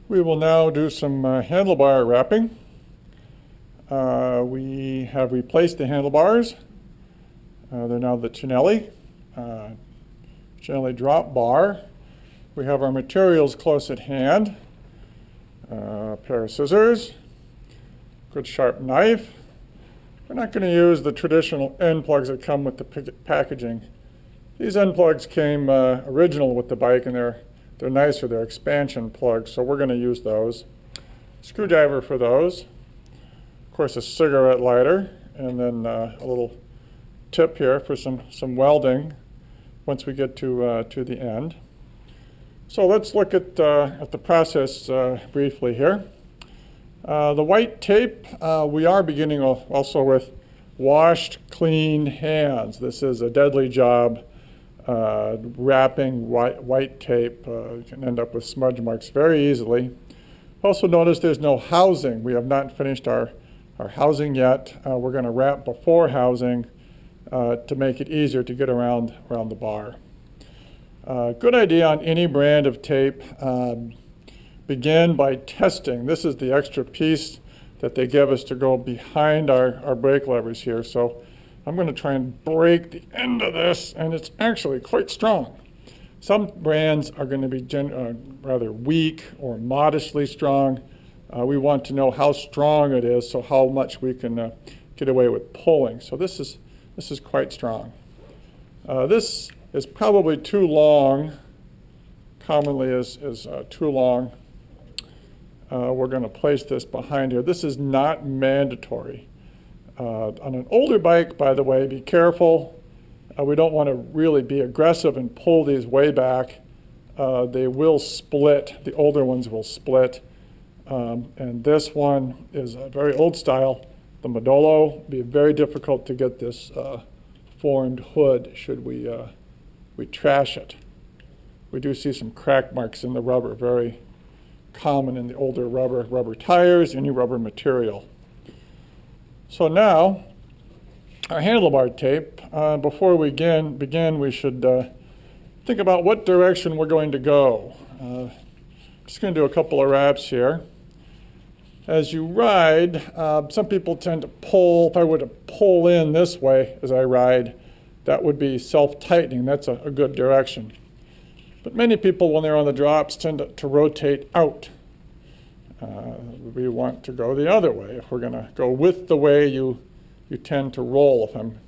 We will now do some handlebar wrapping. We have replaced the handlebars. They're now the Cinelli drop bar. We have our materials close at hand. A pair of scissors, good sharp knife. We're not going to use the traditional end plugs that come with the packaging. These end plugs came original with the bike, and they're nicer. They're expansion plugs, so we're going to use those. Screwdriver for those. Of course, a cigarette lighter, and then a little tip here for some welding once we get to the end. So let's look at the process briefly here. The white tape, we are beginning also with washed, clean hands. This is a deadly job. Wrapping white tape can end up with smudge marks very easily. Also notice there's no housing. We have not finished our housing yet. We're going to wrap before housing to make it easier to get around the bar. Good idea on any brand of tape. Begin by testing. This is the extra piece that they give us to go behind our brake levers here. So I'm going to try and break the end of this, and it's actually quite strong. Some brands are going to be rather weak or modestly strong. We want to know how strong it is, so how much we can get away with pulling. So this is quite strong. This is probably too long. Commonly is too long. We're going to place this behind here. This is not mandatory. On an older bike, by the way, be careful. We don't want to really be aggressive and pull these way back. They will split. The older ones will split. And this one is a very old style. The Modolo. It'd be very difficult to get this formed hood should we trash it. We do see some crack marks in the rubber, very common in the older rubber tires, any rubber material. So now, our handlebar tape, before we begin, we should think about what direction we're going to go. Just going to do a couple of wraps here. As you ride, some people tend to pull. If I were to pull in this way as I ride, that would be self-tightening. That's a good direction. But many people, when they're on the drops, tend to rotate out. We want to go the other way. If we're going to go with the way you tend to roll, if I'm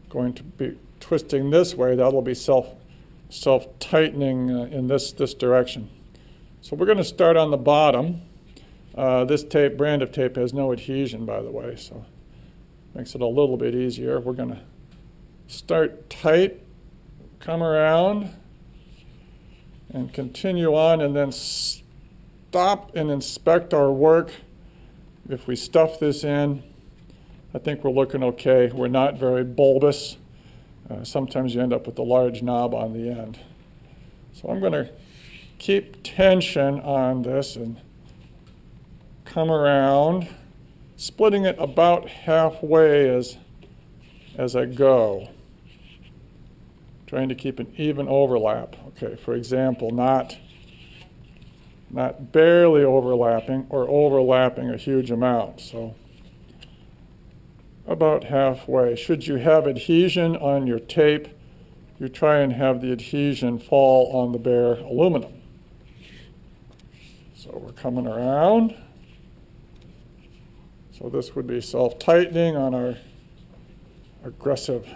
going to be twisting this way, that'll be self-tightening in this direction. So we're going to start on the bottom. This brand of tape has no adhesion, by the way, so makes it a little bit easier. We're going to start tight, come around, and continue on, and then stop and inspect our work. If we stuff this in, I think we're looking okay. We're not very bulbous. Sometimes you end up with a large knob on the end. So I'm going to keep tension on this and come around, splitting it about halfway as I go. Trying to keep an even overlap. Okay, for example, not barely overlapping or overlapping a huge amount. So about halfway. Should you have adhesion on your tape, you try and have the adhesion fall on the bare aluminum. So we're coming around. So this would be self-tightening on our aggressive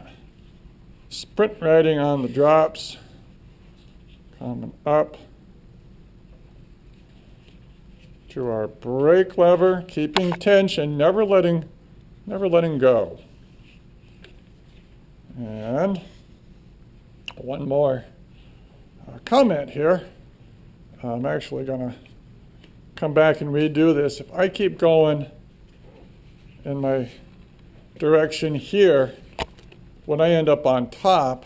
sprint riding on the drops, coming up to our brake lever, keeping tension, never letting go. And one more comment here. I'm actually going to come back and redo this. If I keep going in my direction here, when I end up on top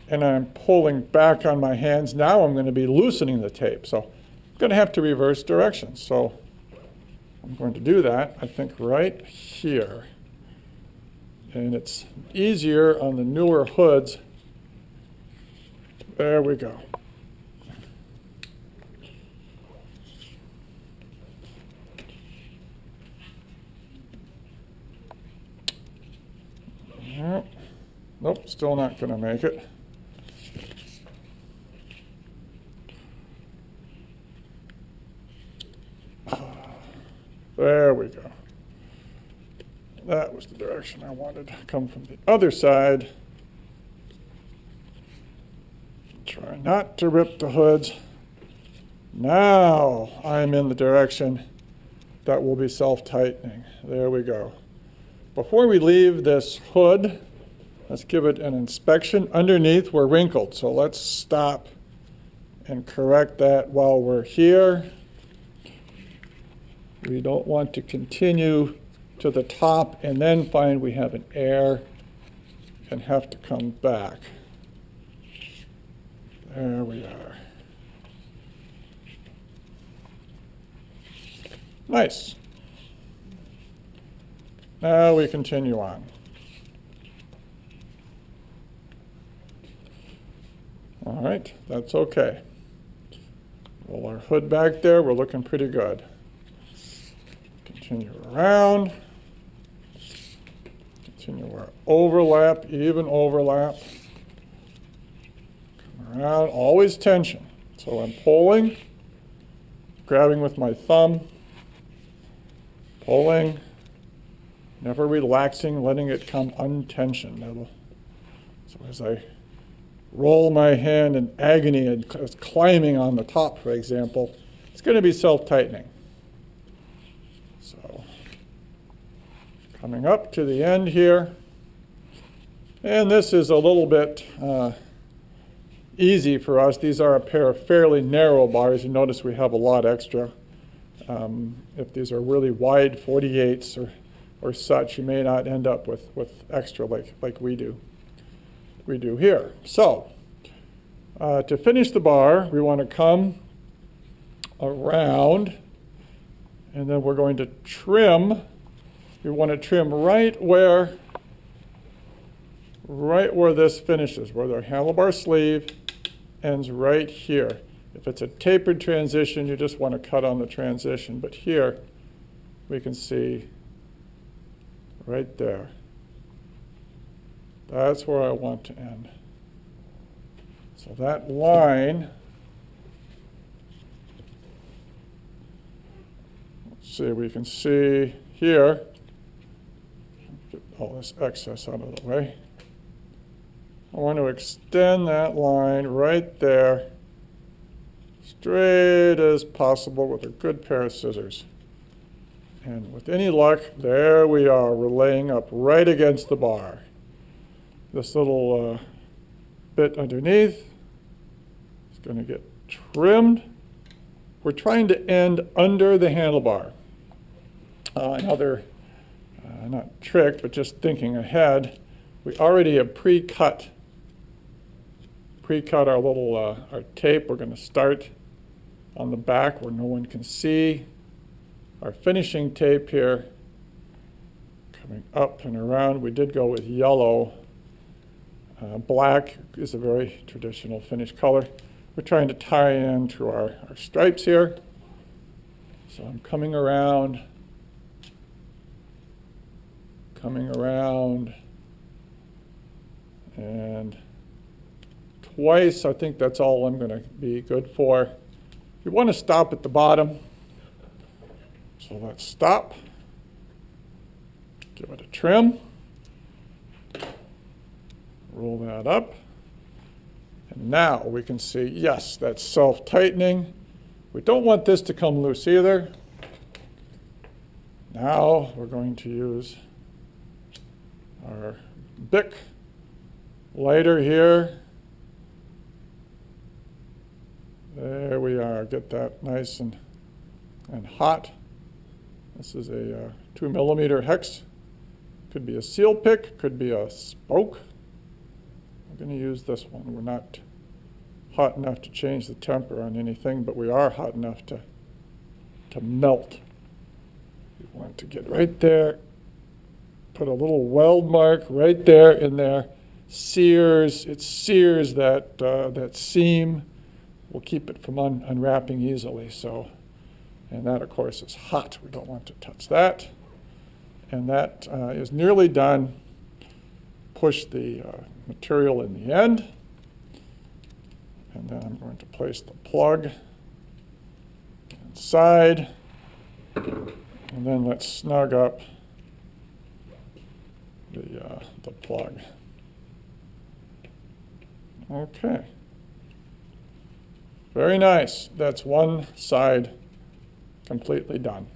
and I'm pulling back on my hands, now I'm going to be loosening the tape. So I'm going to have to reverse directions. So I'm going to do that, I think, right here. And it's easier on the newer hoods. There we go. Yep. Nope, still not going to make it. There we go. That was the direction I wanted to come from the other side. Try not to rip the hoods. Now I'm in the direction that will be self-tightening. There we go. Before we leave this hood, let's give it an inspection. Underneath, we're wrinkled, so let's stop and correct that while we're here. We don't want to continue to the top and then find we have an error and have to come back. There we are. Nice. Now we continue on. All right, that's okay. Roll our hood back there. We're looking pretty good. Continue around. Continue our overlap, even overlap. Come around, always tension. So I'm pulling, grabbing with my thumb, pulling, never relaxing, letting it come untensioned. So as I roll my hand in agony and climbing on the top, for example, it's going to be self-tightening. So coming up to the end here, and this is a little bit easy for us. These are a pair of fairly narrow bars. You notice we have a lot extra. If these are really wide 48s or such, you may not end up with extra like we do here. So to finish the bar, we want to come around, and then we're going to trim. We want to trim right where this finishes, where the handlebar sleeve ends right here. If it's a tapered transition, you just want to cut on the transition. But here, we can see right there. That's where I want to end. So that line, let's see, we can see here, get all this excess out of the way. I want to extend that line right there, straight as possible with a good pair of scissors. And with any luck, there we are. We're laying up right against the bar. This little bit underneath is going to get trimmed. We're trying to end under the handlebar. Another, not trick, but just thinking ahead, we already have pre-cut our little our tape. We're going to start on the back where no one can see. Our finishing tape here, coming up and around. We did go with yellow. Black is a very traditional finish color. We're trying to tie in to our stripes here. So I'm coming around, and twice. I think that's all I'm going to be good for. You want to stop at the bottom. So let's stop. Give it a trim. Roll that up. And now we can see, yes, that's self-tightening. We don't want this to come loose either. Now we're going to use our Bic lighter here. There we are. Get that nice and hot. This is a 2 millimeter hex. Could be a seal pick, could be a spoke. I'm going to use this one. We're not hot enough to change the temper on anything, but we are hot enough to melt. We want to get right there, put a little weld mark right there in there. It sears that seam. Will keep it from unwrapping easily. So, and that of course is hot. We don't want to touch that. And that is nearly done. push the material in the end. And then I'm going to place the plug inside. And then let's snug up the plug. Okay. Very nice. That's one side completely done.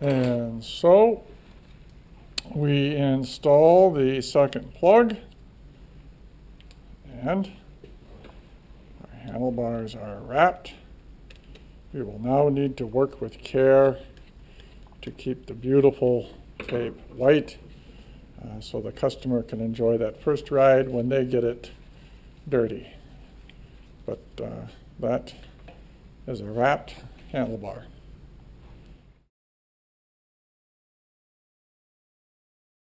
And so we install the second plug, and our handlebars are wrapped. We will now need to work with care to keep the beautiful tape white so the customer can enjoy that first ride when they get it dirty. But that is a wrapped handlebar.